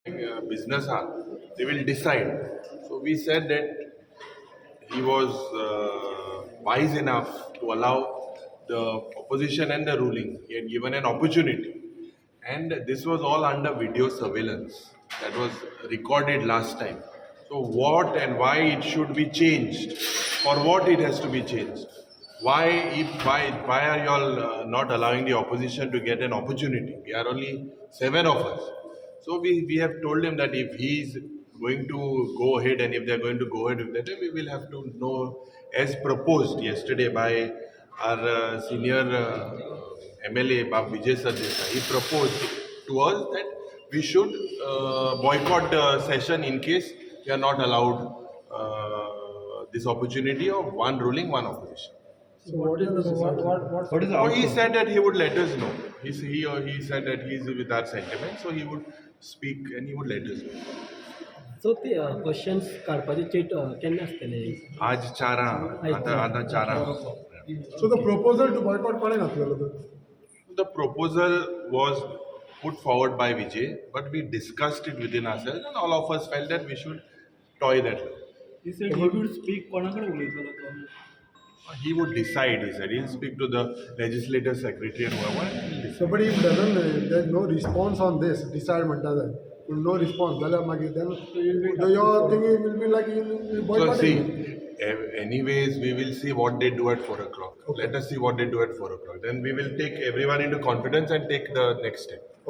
business they will decide. So we said that he was wise enough to allow the opposition and the ruling. He had given an opportunity. And this was all under video surveillance that was recorded last time. So what and why it should be changed? For what it has to be changed? Why are you all not allowing the opposition to get an opportunity? We are only 7 of us. So we have told him that if he is going to go ahead and if they are going to go ahead with that, we will have to know as proposed yesterday by our senior MLA Bab Vijay Sardesai. He proposed to us that we should boycott the session in case we are not allowed this opportunity of one ruling, one opposition. So what is the What is the So outcome? he said that he would let us know. He said that he is with our sentiment, so he would speak and he would let us know. So the questions काढपाचे चेट केन्ना आसतले आज चारा आता चारा. So the proposal to boycott कोणे घातलेलो तो? The proposal was put forward by Vijay, but we discussed it within ourselves and all of us felt that we should toy that. He said he would speak कोणाकडे उलयतलो तो? He would decide, he said. He'll speak to the legislative secretary and whoever. And he'll decide. So but if there's no response on this, decide म्हणटा जाय. If no response, जाल्यार मागीर then your thing will be like So boycotting. see, anyways, we will see what they do at 4 o'clock. Let us see what they do at 4 o'clock. Then we will take everyone into confidence and take the next step.